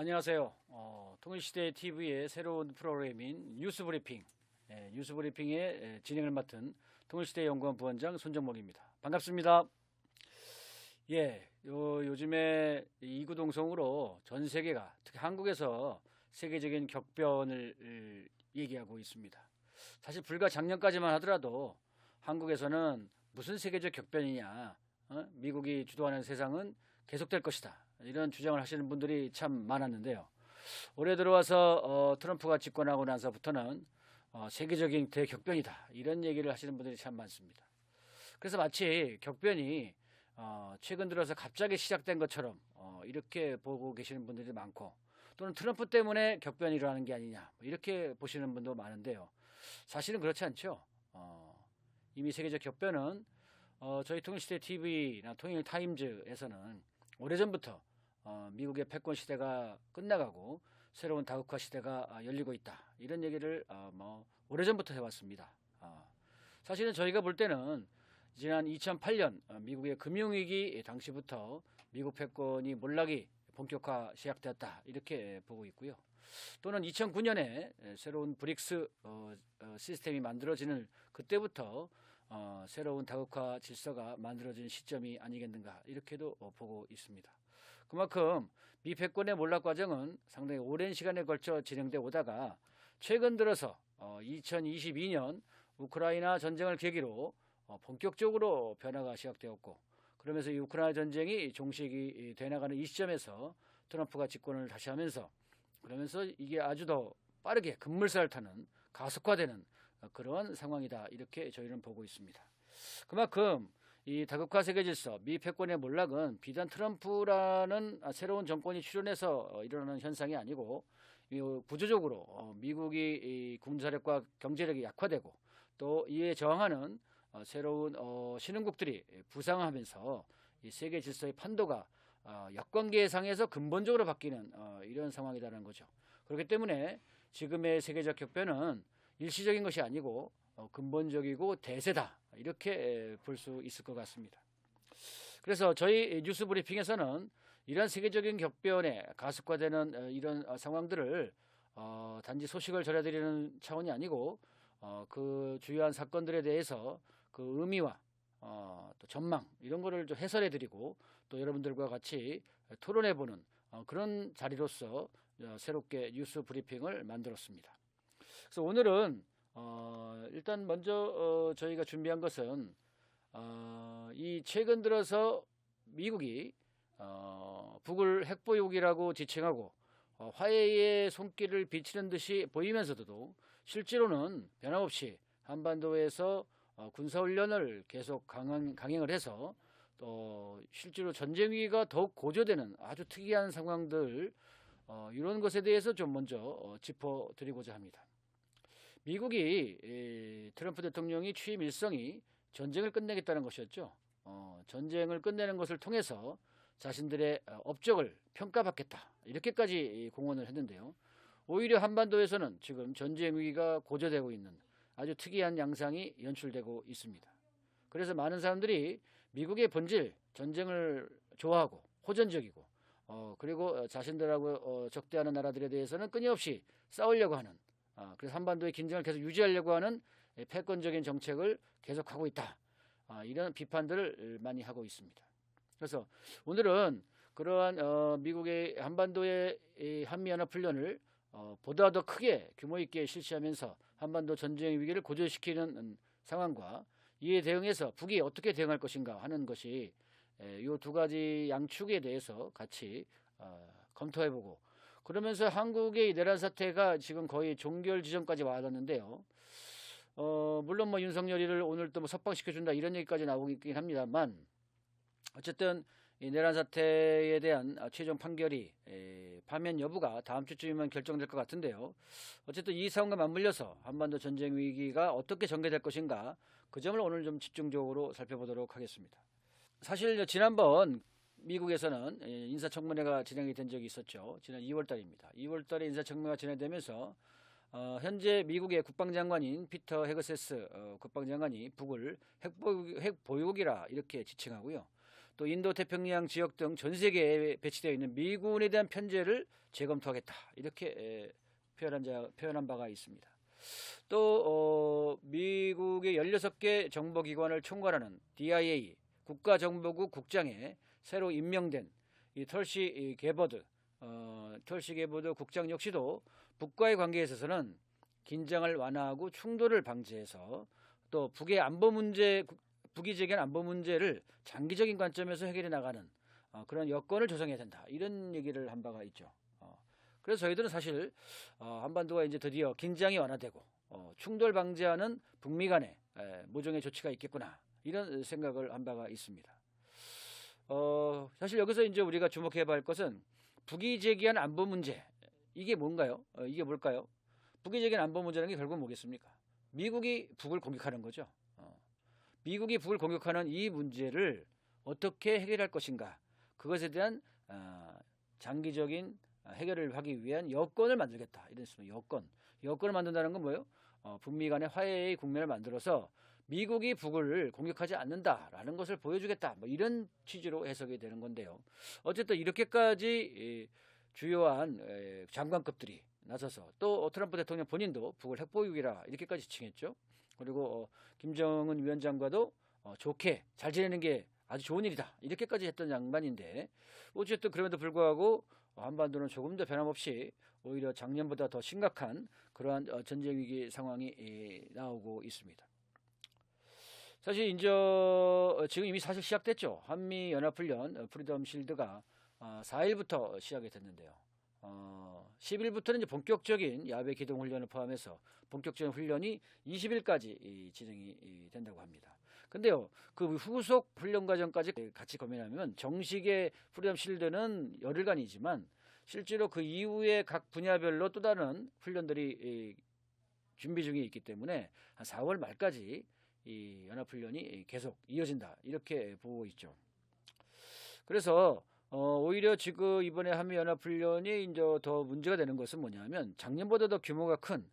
안녕하세요. 통일시대 TV의 새로운 프로그램인 뉴스브리핑, 뉴스브리핑의 진행을 맡은 통일시대 연구원 부원장 손정목입니다. 반갑습니다. 요즘에 이구동성으로 전 세계가 특히 한국에서 세계적인 격변을 얘기하고 있습니다. 사실 불과 작년까지만 하더라도 한국에서는 무슨 세계적 격변이냐, 미국이 주도하는 세상은 계속될 것이다, 이런 주장을 하시는 분들이 참 많았는데요. 올해 들어와서 트럼프가 집권하고 나서부터는 세계적인 대격변이다, 이런 얘기를 하시는 분들이 참 많습니다. 그래서 마치 격변이 최근 들어서 갑자기 시작된 것처럼 이렇게 보고 계시는 분들이 많고, 또는 트럼프 때문에 격변이 일어나는 게 아니냐, 이렇게 보시는 분도 많은데요. 사실은 그렇지 않죠. 이미 세계적 격변은 저희 통일시대 TV나 통일타임즈에서는 오래전부터 미국의 패권 시대가 끝나가고 새로운 다국화 시대가 열리고 있다, 이런 얘기를 오래전부터 해왔습니다. 사실은 저희가 볼 때는 지난 2008년 미국의 금융위기 당시부터 미국 패권이 몰락이 본격화 시작되었다, 이렇게 보고 있고요. 또는 2009년에 새로운 브릭스 시스템이 만들어지는 그때부터 새로운 다국화 질서가 만들어진 시점이 아니겠는가, 이렇게도 보고 있습니다. 그만큼 미 패권의 몰락 과정은 상당히 오랜 시간에 걸쳐 진행돼 오다가 최근 들어서 2022년 우크라이나 전쟁을 계기로 본격적으로 변화가 시작되었고, 그러면서 이 우크라이나 전쟁이 종식이 돼 나가는 이 시점에서 트럼프가 집권을 다시 하면서, 그러면서 이게 아주 더 빠르게 급물살을 타는, 가속화되는 그런 상황이다, 이렇게 저희는 보고 있습니다. 그만큼 이 다국화 세계 질서, 미 패권의 몰락은 비단 트럼프라는 새로운 정권이 출현해서 일어나는 현상이 아니고, 구조적으로 미국이 군사력과 경제력이 약화되고 또 이에 저항하는 새로운 신흥국들이 부상하면서 이 세계 질서의 판도가 역관계상에서 근본적으로 바뀌는 이런 상황이라는 거죠. 그렇기 때문에 지금의 세계적 격변은 일시적인 것이 아니고 근본적이고 대세다, 이렇게 볼 수 있을 것 같습니다. 그래서 저희 뉴스 브리핑에서는 이런 세계적인 격변에 가속화되는 이런 상황들을 단지 소식을 전해드리는 차원이 아니고 그 주요한 사건들에 대해서 그 의미와 또 전망, 이런 거를 좀 해설해드리고 또 여러분들과 같이 토론해보는 그런 자리로서 새롭게 뉴스 브리핑을 만들었습니다. 그래서 오늘은 일단 먼저 저희가 준비한 것은 이 최근 들어서 미국이 북을 핵보유국이라고 지칭하고 화해의 손길을 비치는 듯이 보이면서도 실제로는 변함없이 한반도에서 군사훈련을 계속 강행을 해서 또 실제로 전쟁 위기가 더욱 고조되는 아주 특이한 상황들, 이런 것에 대해서 좀 먼저 짚어드리고자 합니다. 미국이 트럼프 대통령이 취임 일성이 전쟁을 끝내겠다는 것이었죠. 전쟁을 끝내는 것을 통해서 자신들의 업적을 평가받겠다, 이렇게까지 공언을 했는데요. 오히려 한반도에서는 지금 전쟁 위기가 고조되고 있는 아주 특이한 양상이 연출되고 있습니다. 그래서 많은 사람들이 미국의 본질, 전쟁을 좋아하고 호전적이고 그리고 자신들하고 적대하는 나라들에 대해서는 끊임없이 싸우려고 하는, 그래서 한반도의 긴장을 계속 유지하려고 하는 패권적인 정책을 계속하고 있다, 이런 비판들을 많이 하고 있습니다. 그래서 오늘은 그러한 미국의 한반도의 한미연합훈련을 보다 더 크게 규모 있게 실시하면서 한반도 전쟁 위기를 고조시키는 상황과 이에 대응해서 북이 어떻게 대응할 것인가 하는 것이 이 두 가지 양축에 대해서 같이 검토해보고, 그러면서 한국의 내란 사태가 지금 거의 종결 지점까지 와닿는데요. 물론 윤석열이를 오늘 또 석방시켜준다, 이런 얘기까지 나오고 있긴 합니다만, 어쨌든 이 내란 사태에 대한 최종 판결이 파면 여부가 다음 주쯤이면 결정될 것 같은데요. 어쨌든 이 상황과 맞물려서 한반도 전쟁 위기가 어떻게 전개될 것인가, 그 점을 오늘 좀 집중적으로 살펴보도록 하겠습니다. 사실 지난번 미국에서는 인사청문회가 진행이 된 적이 있었죠. 지난 2월 달입니다. 2월 달에 인사청문회가 진행되면서 현재 미국의 국방장관인 피터 헤그세스 국방장관이 북을 핵보유국이라 이렇게 지칭하고요. 또 인도 태평양 지역 등 전 세계에 배치되어 있는 미군에 대한 편제를 재검토하겠다. 이렇게 표현한 바가 있습니다. 또 미국의 16개 정보기관을 총괄하는 DIA 국가정보국 국장에 새로 임명된 이 털시 게버드 국장 역시도 북과의 관계에 있어서는 긴장을 완화하고 충돌을 방지해서 또 북이 제기한 안보 문제를 장기적인 관점에서 해결해 나가는 그런 여건을 조성해야 된다. 이런 얘기를 한 바가 있죠. 그래서 저희들은 사실 한반도가 이제 드디어 긴장이 완화되고 충돌 방지하는 북미 간의 모종의 조치가 있겠구나. 이런 생각을 한 바가 있습니다. 사실 여기서 이제 우리가 주목해야 할 것은 북이 제기한 안보 문제. 이게 뭔가요? 이게 뭘까요? 북이 제기한 안보 문제라는 게 결국 뭐겠습니까? 미국이 북을 공격하는 거죠. 미국이 북을 공격하는 이 문제를 어떻게 해결할 것인가? 그것에 대한 장기적인 해결을 하기 위한 여건을 만들겠다. 이런 식으로 여건을 만든다는 건 뭐예요? 북미 간의 화해의 국면을 만들어서 미국이 북을 공격하지 않는다라는 것을 보여주겠다. 뭐 이런 취지로 해석이 되는 건데요. 어쨌든 이렇게까지 주요한 장관급들이 나서서 또 트럼프 대통령 본인도 북을 핵보유국이라 이렇게까지 지칭했죠. 그리고 김정은 위원장과도 좋게 잘 지내는 게 아주 좋은 일이다. 이렇게까지 했던 양반인데 어쨌든 그럼에도 불구하고 한반도는 조금 더 변함없이 오히려 작년보다 더 심각한 그러한 전쟁 위기 상황이 나오고 있습니다. 사실 이제 지금 이미 사실 시작됐죠. 한미 연합훈련 프리덤 실드가 4일부터 시작이 됐는데요. 10일부터는 이제 본격적인 야외 기동 훈련을 포함해서 본격적인 훈련이 20일까지 진행이 된다고 합니다. 근데요, 그 후속 훈련 과정까지 같이 고민하면 정식의 프리덤 실드는 열흘간이지만 실제로 그 이후에 각 분야별로 또 다른 훈련들이 준비 중에 있기 때문에 한 4월 말까지 이 연합훈련이 계속 이어진다. 이렇게 보고 있죠. 그래서 오히려 지금 이번에 한미연합훈련이 이제 더 문제가 되는 것은 뭐냐면 작년보다 더 규모가 큰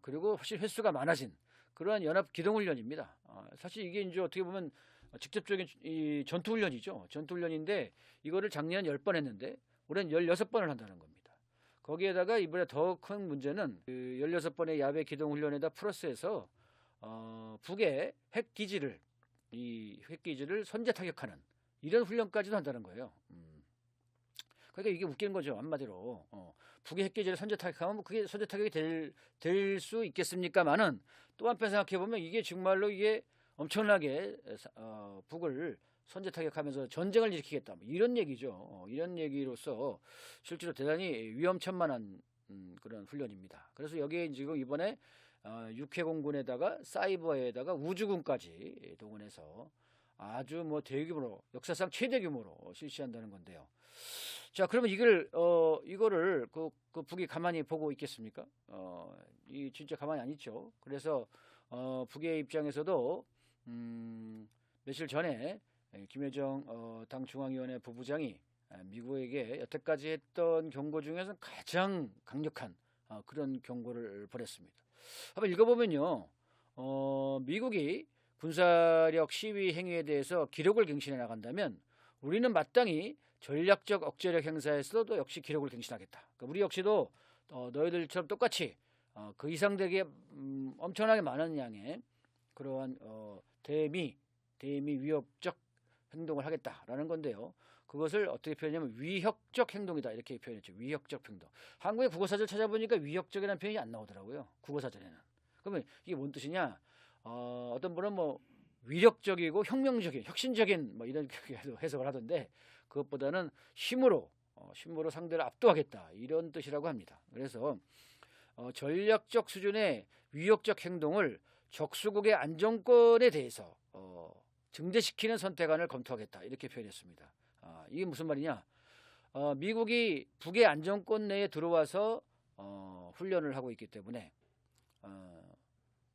그리고 훨씬 횟수가 많아진 그러한 연합 기동훈련입니다. 사실 이게 이제 어떻게 보면 직접적인 이 전투훈련이죠. 전투훈련인데 이거를 작년 10번 했는데 올해는 16번을 한다는 겁니다. 거기에다가 이번에 더 큰 문제는 그 16번의 야외 기동훈련에다 플러스해서 북의 핵기지를 선제 타격하는 이런 훈련까지도 한다는 거예요. 그러니까 이게 웃기는 거죠. 한마디로 북의 핵기지를 선제 타격하면 그게 선제 타격이 될 수 있겠습니까만은 또 한편 생각해 보면 이게 정말로 이게 엄청나게 북을 선제 타격하면서 전쟁을 일으키겠다. 뭐 이런 얘기죠. 이런 얘기로서 실제로 대단히 위험천만한 그런 훈련입니다. 그래서 여기에 지금 이번에 육해공군에다가 사이버에다가 우주군까지 동원해서 아주 뭐 대규모로 역사상 최대 규모로 실시한다는 건데요. 자, 그러면 이거를 그 북이 가만히 보고 있겠습니까? 이 진짜 가만히 안 있죠. 그래서 북의 입장에서도 며칠 전에 김여정 당 중앙위원회 부부장이 미국에게 여태까지 했던 경고 중에서 가장 강력한 그런 경고를 보냈습니다. 한번 읽어보면요. 미국이 군사력 시위 행위에 대해서 기록을 갱신해 나간다면 우리는 마땅히 전략적 억제력 행사에서도 역시 기록을 갱신하겠다. 그러니까 우리 역시도 너희들처럼 똑같이 그 이상 되게 엄청나게 많은 양의 그러한 대미 위협적 행동을 하겠다라는 건데요. 그것을 어떻게 표현하냐면 위협적 행동이다 이렇게 표현했죠. 위협적 행동. 한국의 국어사전 찾아보니까 위협적이라는 표현이 안 나오더라고요. 국어사전에는. 그러면 이게 뭔 뜻이냐? 어떤 분은 뭐 위력적이고 혁명적인, 혁신적인 뭐 이런 해석을 하던데 그것보다는 힘으로 상대를 압도하겠다 이런 뜻이라고 합니다. 그래서 전략적 수준의 위협적 행동을 적수국의 안정권에 대해서 증대시키는 선택안을 검토하겠다 이렇게 표현했습니다. 이게 무슨 말이냐? 미국이 북의 안정권 내에 들어와서 훈련을 하고 있기 때문에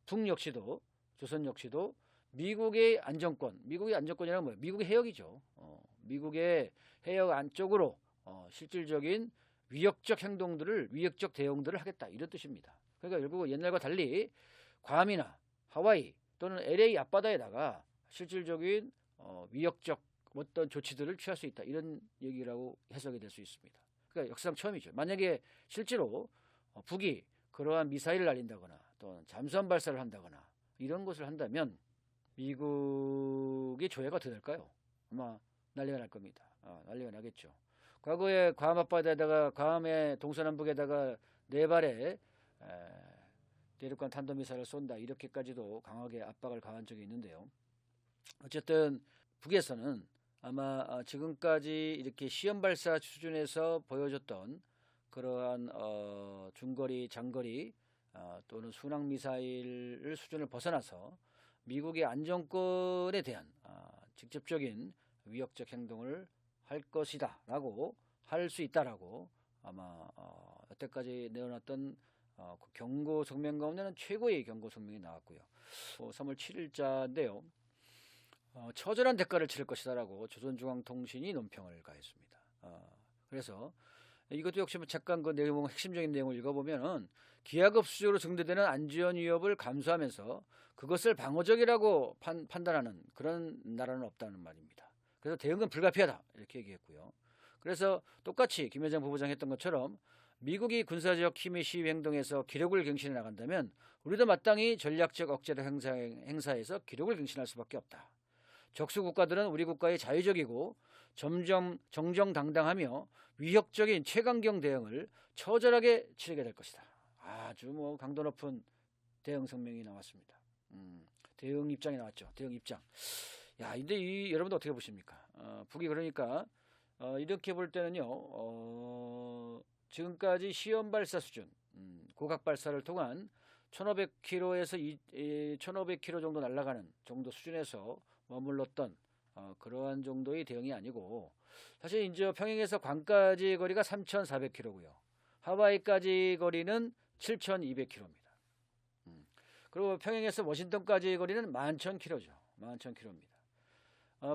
북 역시도 조선 역시도 미국의 안정권이라는 뭐예요? 미국의 해역이죠. 미국의 해역 안쪽으로 실질적인 위협적 대응들을 하겠다 이런 뜻입니다. 그러니까 결국 옛날과 달리 괌이나 하와이 또는 LA 앞바다에다가 실질적인 위협적 어떤 조치들을 취할 수 있다. 이런 얘기라고 해석이 될 수 있습니다. 그러니까 역사상 처음이죠. 만약에 실제로 북이 그러한 미사일을 날린다거나 또 잠수함 발사를 한다거나 이런 것을 한다면 미국의 조회가 어떻게 될까요? 아마 난리가 날 겁니다. 난리가 나겠죠. 과거에 괌 앞바다에다가 괌의 동서남북에다가 4발의 대륙간 탄도미사일을 쏜다 이렇게까지도 강하게 압박을 가한 적이 있는데요. 어쨌든 북에서는 아마 지금까지 이렇게 시험 발사 수준에서 보여줬던 그러한 중거리, 장거리 또는 순항 미사일 수준을 벗어나서 미국의 안정권에 대한 직접적인 위협적 행동을 할 것이다라고 할 수 있다라고 아마 여태까지 내어놨던 그 경고 성명 가운데는 최고의 경고 성명이 나왔고요. 3월 7일자인데요. 처절한 대가를 치를 것이다라고 조선중앙통신이 논평을 가했습니다. 그래서 이것도 역시 잠깐 그 내용 핵심적인 내용을 읽어보면은 기하급수적으로 증대되는 안전 위협을 감수하면서 그것을 방어적이라고 판단하는 그런 나라는 없다는 말입니다. 그래서 대응은 불가피하다 이렇게 얘기했고요. 그래서 똑같이 김여정 부부장 했던 것처럼 미국이 군사적 힘의 시위 행동에서 기록을 경신해 나간다면 우리도 마땅히 전략적 억제력 행사에서 기록을 경신할 수밖에 없다. 적수 국가들은 우리 국가의 자유적이고 점점 정정당당하며 위협적인 최강경 대응을 처절하게 치르게 될 것이다. 아주 강도 높은 대응 성명이 나왔습니다. 대응 입장이 나왔죠. 대응 입장. 야, 근데 여러분들 어떻게 보십니까? 북이 그러니까 이렇게 볼 때는요. 지금까지 시험 발사 수준, 고각 발사를 통한 1,500km에서 1,500km 정도 날아가는 정도 수준에서 머물렀던 그러한 정도의 대응이 아니고 사실 이제 평양에서 괌까지 거리가 3,400km고요. 하와이까지 거리는 7,200km입니다. 그리고 평양에서 워싱턴까지 거리는 11,000km죠. 11,000km입니다.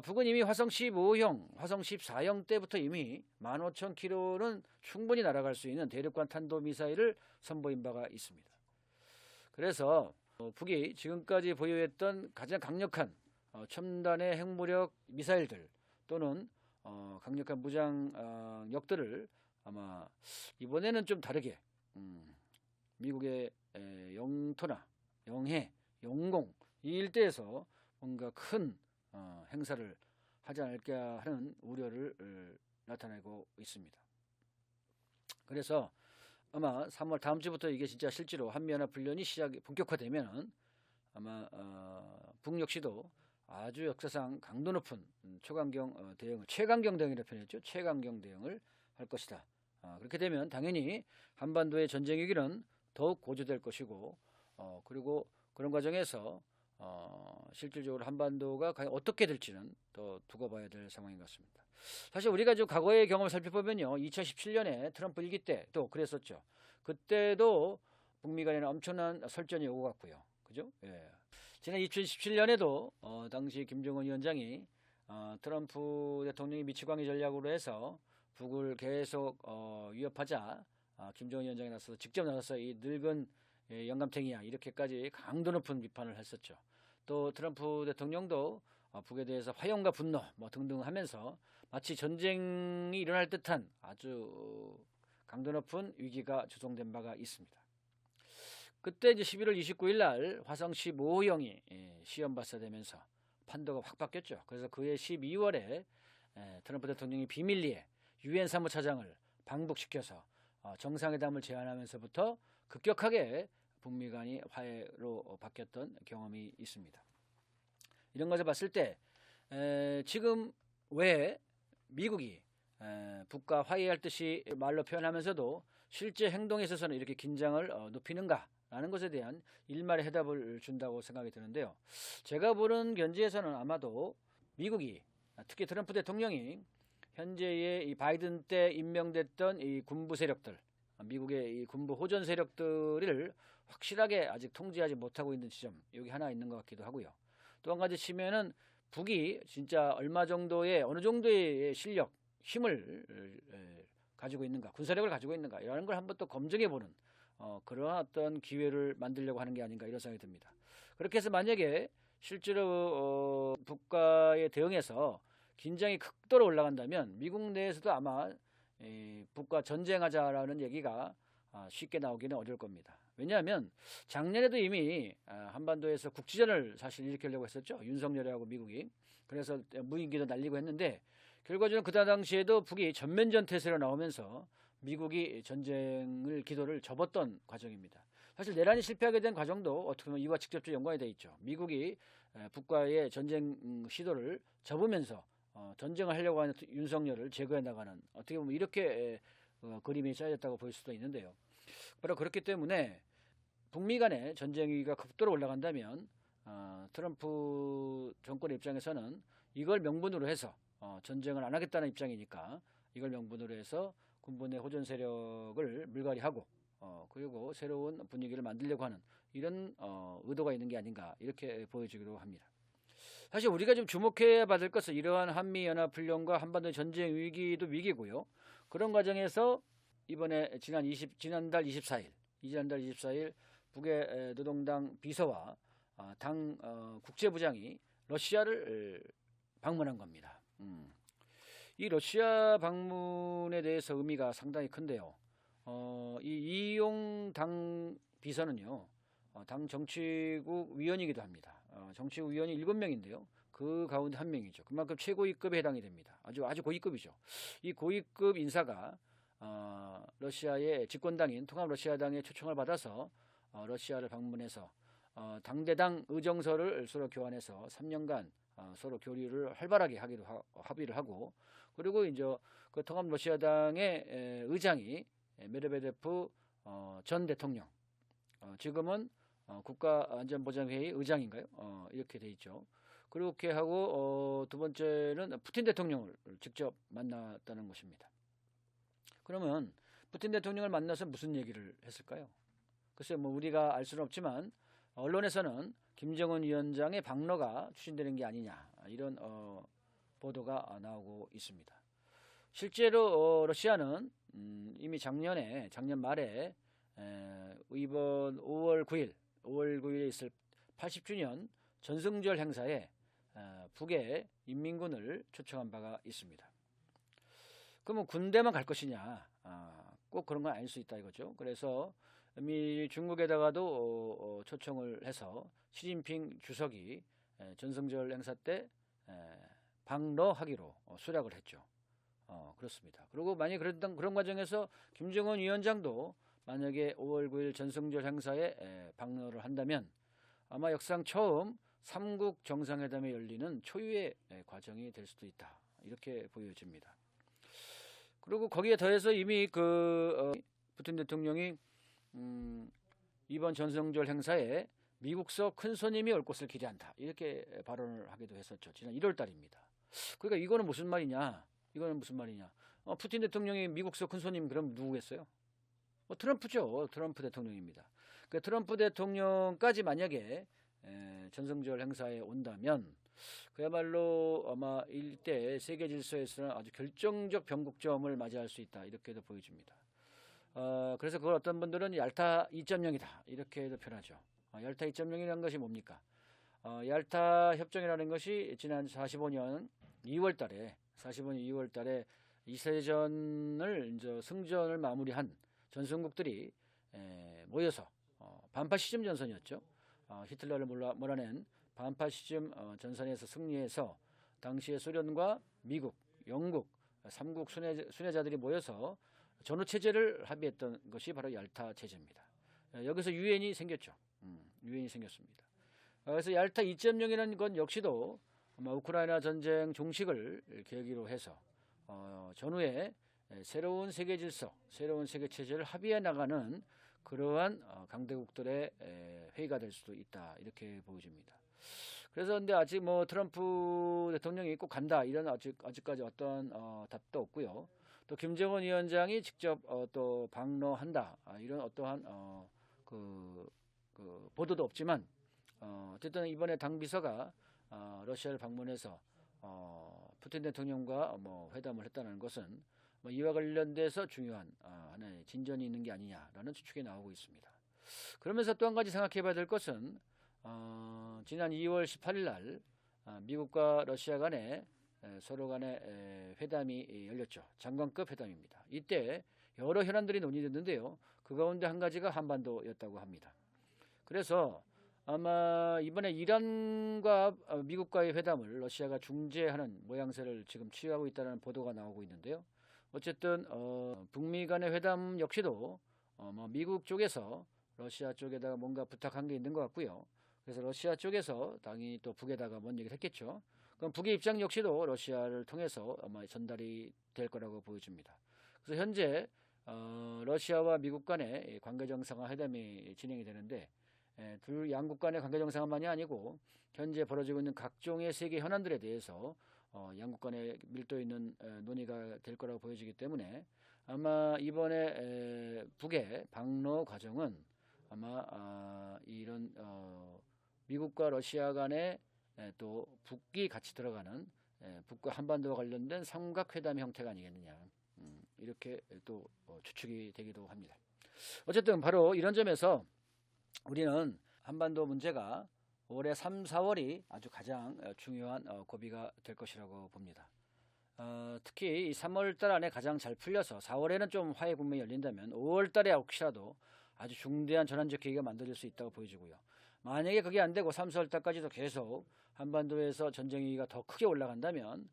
북은 이미 화성 15형, 화성 14형 때부터 이미 15,000km는 충분히 날아갈 수 있는 대륙간 탄도미사일을 선보인 바가 있습니다. 그래서 북이 지금까지 보유했던 가장 강력한 첨단의 핵무력 미사일들 또는 강력한 무장력들을 아마 이번에는 좀 다르게 미국의 영토나 영해, 영공 이 일대에서 뭔가 큰 행사를 하지 않을까 하는 우려를 나타내고 있습니다. 그래서 아마 3월 다음 주부터 이게 진짜 실제로 한미연합훈련이 본격화되면 아마 북 역시도 아주 역사상 강도 높은 초강경 대응을 최강경 대응이라 표현했죠. 최강경 대응을 할 것이다. 그렇게 되면 당연히 한반도의 전쟁 위기는 더욱 고조될 것이고 그리고 그런 과정에서 실질적으로 한반도가 과연 어떻게 될지는 더 두고 봐야 될 상황인 것 같습니다. 사실 우리가 좀 과거의 경험을 살펴보면요. 2017년에 트럼프 1기 때도 그랬었죠. 그때도 북미 간에는 엄청난 설전이 오고 갔고요. 그죠? 예. 지난 2017년에도 당시 김정은 위원장이 트럼프 대통령이 미치광이 전략으로 해서 북을 계속 위협하자 김정은 위원장이 나서서 직접 나서서 이 늙은 영감탱이야 이렇게까지 강도 높은 비판을 했었죠. 또 트럼프 대통령도 북에 대해서 화용과 분노 등등 하면서 마치 전쟁이 일어날 듯한 아주 강도 높은 위기가 조성된 바가 있습니다. 그때 이제 11월 29일 날 화성 15형이 시험 발사되면서 판도가 확 바뀌었죠. 그래서 그해 12월에 트럼프 대통령이 비밀리에 유엔 사무차장을 방북시켜서 정상회담을 제안하면서부터 급격하게 북미 간이 화해로 바뀌었던 경험이 있습니다. 이런 것을 봤을 때 지금 왜 미국이 북과 화해할 듯이 말로 표현하면서도 실제 행동에 있어서는 이렇게 긴장을 높이는가라는 것에 대한 일말의 해답을 준다고 생각이 드는데요. 제가 보는 견지에서는 아마도 미국이 특히 트럼프 대통령이 현재의 이 바이든 때 임명됐던 이 군부 세력들 미국의 이 군부 호전 세력들을 확실하게 아직 통제하지 못하고 있는 지점 여기 하나 있는 것 같기도 하고요. 또 한 가지 치면은 북이 진짜 어느 정도의 실력, 힘을 가지고 있는가, 군사력을 가지고 있는가 이런 걸 한번 또 검증해보는 그러한 어떤 기회를 만들려고 하는 게 아닌가 이런 생각이 듭니다. 그렇게 해서 만약에 실제로 북과의 대응에서 긴장이 극도로 올라간다면 미국 내에서도 아마 북과 전쟁하자라는 얘기가 쉽게 나오기는 어려울 겁니다. 왜냐하면 작년에도 이미 한반도에서 국지전을 사실 일으키려고 했었죠. 윤석열하고 미국이. 그래서 무인기도 날리고 했는데 결과적으로 그때 당시에도 북이 전면전 태세로 나오면서 미국이 전쟁을 기도를 접었던 과정입니다. 사실 내란이 실패하게 된 과정도 어떻게 보면 이와 직접적 연관이 되어 있죠. 미국이 북과의 전쟁 시도를 접으면서 전쟁을 하려고 하는 윤석열을 제거해 나가는 어떻게 보면 이렇게 그림이 짜여졌다고 볼 수도 있는데요. 바로 그렇기 때문에 북미 간의 전쟁 위기가 극도로 올라간다면 트럼프 정권의 입장에서는 이걸 명분으로 해서 전쟁을 안 하겠다는 입장이니까 이걸 명분으로 해서 군부의 호전 세력을 물갈이하고 그리고 새로운 분위기를 만들려고 하는 이런 의도가 있는 게 아닌가 이렇게 보여지기로 합니다. 사실 우리가 좀 주목해야 받을 것은 이러한 한미연합훈련과 한반도 전쟁 위기도 위기고요. 그런 과정에서 이번에 지난달 24일 북의 노동당 비서와 당 국제부장이 러시아를 방문한 겁니다. 이 러시아 방문에 대해서 의미가 상당히 큰데요. 이 이용 당 비서는요, 당 정치국 위원이기도 합니다. 정치국 위원이 7명인데요. 그 가운데 한 명이죠. 그만큼 최고위급에 해당이 됩니다. 아주 고위급이죠. 이 고위급 인사가 러시아의 집권당인 통합러시아당의 초청을 받아서 러시아를 방문해서 당대당 의정서를 서로 교환해서 3년간 서로 교류를 활발하게 하기로 합의를 하고 그리고 이제 그 통합러시아당의 의장이 메드베데프 전 대통령 지금은 국가안전보장회의 의장인가요? 이렇게 돼 있죠. 그렇게 하고 두 번째는 푸틴 대통령을 직접 만났다는 것입니다. 그러면 푸틴 대통령을 만나서 무슨 얘기를 했을까요? 글쎄 뭐 우리가 알 수는 없지만 언론에서는 김정은 위원장의 방러가 추진되는 게 아니냐 이런 보도가 나오고 있습니다. 실제로 러시아는 이미 작년 말에 이번 5월 9일에 있을 80주년 전승절 행사에 북의 인민군을 초청한 바가 있습니다. 그러면 군대만 갈 것이냐? 꼭 그런 건 아닐 수 있다 이거죠. 그래서 이미 중국에다가도 초청을 해서 시진핑 주석이 전승절 행사 때 방러하기로 수락을 했죠. 그렇습니다. 그리고 만약에 그런 과정에서 김정은 위원장도 만약에 5월 9일 전승절 행사에 방러를 한다면 아마 역사상 처음 3국 정상회담이 열리는 초유의 과정이 될 수도 있다. 이렇게 보여집니다. 그리고 거기에 더해서 이미 푸틴 대통령이 이번 전승절 행사에 미국서 큰 손님이 올 것을 기대한다. 이렇게 발언을 하기도 했었죠. 지난 1월 달입니다. 그러니까 이거는 무슨 말이냐? 푸틴 대통령이 미국서 큰 손님 그럼 누구겠어요? 트럼프죠. 트럼프 대통령입니다. 그 트럼프 대통령까지 만약에 전승절 행사에 온다면 그야말로 아마 일대 세계 질서에서는 아주 결정적 변곡점을 맞이할 수 있다. 이렇게도 보여집니다. 그래서 그걸 어떤 분들은 얄타 2.0이다. 이렇게도 표현하죠. 얄타 2.0이라는 것이 뭡니까? 얄타 협정이라는 것이 지난 45년 2월 달에 이세전을 이제 승전을 마무리한 전선국들이 모여서 반파시즘 전선이었죠. 히틀러를 몰아낸 반파시즘 전선에서 승리해서 당시에 소련과 미국, 영국 3국 순회자들이 모여서 전후체제를 합의했던 것이 바로 얄타 체제입니다. 여기서 유엔이 생겼죠. 유엔이 생겼습니다. 그래서 얄타 2.0이라는 건 역시도 아마 우크라이나 전쟁 종식을 계기로 해서 전후에 새로운 세계 질서, 새로운 세계 체제를 합의해 나가는 그러한 강대국들의 회의가 될 수도 있다. 이렇게 보여집니다. 그래서 근데 아직 뭐 트럼프 대통령이 꼭 간다 이런 아직까지 어떤 답도 없고요. 또 김정은 위원장이 직접 또 방러한다 이런 어떠한 그 보도도 없지만 어쨌든 이번에 당 비서가 러시아를 방문해서 푸틴 대통령과 뭐 회담을 했다는 것은 뭐 이와 관련돼서 중요한 하나의 진전이 있는 게 아니냐라는 추측이 나오고 있습니다. 그러면서 또 한 가지 생각해봐야 될 것은 지난 2월 18일 날 미국과 러시아 간에 서로 간에 회담이 열렸죠. 장관급 회담입니다. 이때 여러 현안들이 논의됐는데요. 그 가운데 한 가지가 한반도였다고 합니다. 그래서 아마 이번에 이란과 미국과의 회담을 러시아가 중재하는 모양새를 지금 취하고 있다는 보도가 나오고 있는데요. 어쨌든 북미 간의 회담 역시도 미국 쪽에서 러시아 쪽에다가 뭔가 부탁한 게 있는 것 같고요. 그래서 러시아 쪽에서 당연히 또 북에다가 뭔 얘기를 했겠죠. 그럼 북의 입장 역시도 러시아를 통해서 아마 전달이 될 거라고 보여집니다. 그래서 현재 러시아와 미국 간의 관계 정상화 회담이 진행이 되는데 둘 양국 간의 관계 정상화만이 아니고 현재 벌어지고 있는 각종의 세계 현안들에 대해서 양국 간에 밀도 있는 논의가 될 거라고 보여지기 때문에 아마 이번에 북의 방로 과정은 아마 이런 미국과 러시아 간에 또 북이 같이 들어가는 북과 한반도와 관련된 삼각회담 형태가 아니겠느냐 이렇게 또 추측이 되기도 합니다. 어쨌든 바로 이런 점에서 우리는 한반도 문제가 올해 3, 4월이 아주 가장 중요한 고비가 될 것이라고 봅니다. 특히 3월 달 안에 가장 잘 풀려서 4월에는 좀 화해 국면이 열린다면 5월 달에 혹시라도 아주 중대한 전환적 계기가 만들어질 수 있다고 보여지고요. 만약에 그게 안 되고 3, 4월 달까지도 계속 한반도에서 전쟁 위기가 더 크게 올라간다면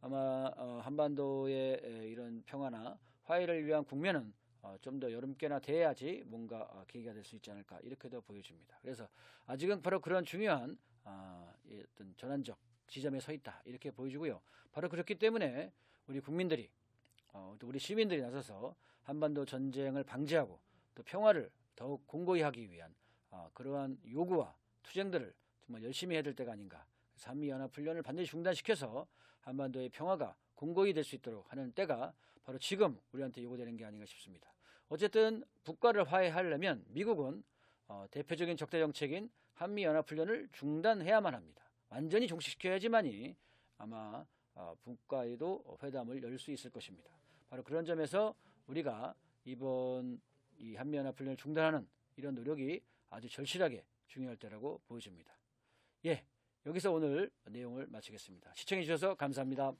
아마 한반도의 이런 평화나 화해를 위한 국면은 좀 더 여름께나 돼야지 뭔가 계기가 될 수 있지 않을까 이렇게도 보여집니다. 그래서 아직은 바로 그런 중요한 어떤 전환적 지점에 서 있다 이렇게 보여지고요. 바로 그렇기 때문에 우리 국민들이 또 우리 시민들이 나서서 한반도 전쟁을 방지하고 또 평화를 더욱 공고히 하기 위한 그러한 요구와 투쟁들을 정말 열심히 해야 될 때가 아닌가. 한미연합훈련을 반드시 중단시켜서 한반도의 평화가 공고히 될 수 있도록 하는 때가 바로 지금 우리한테 요구되는 게 아닌가 싶습니다. 어쨌든 북과를 화해하려면 미국은 대표적인 적대 정책인 한미연합훈련을 중단해야만 합니다. 완전히 종식시켜야지만이 아마 북과에도 회담을 열 수 있을 것입니다. 바로 그런 점에서 우리가 이번 이 한미연합훈련을 중단하는 이런 노력이 아주 절실하게 중요할 때라고 보여집니다. 예, 여기서 오늘 내용을 마치겠습니다. 시청해 주셔서 감사합니다.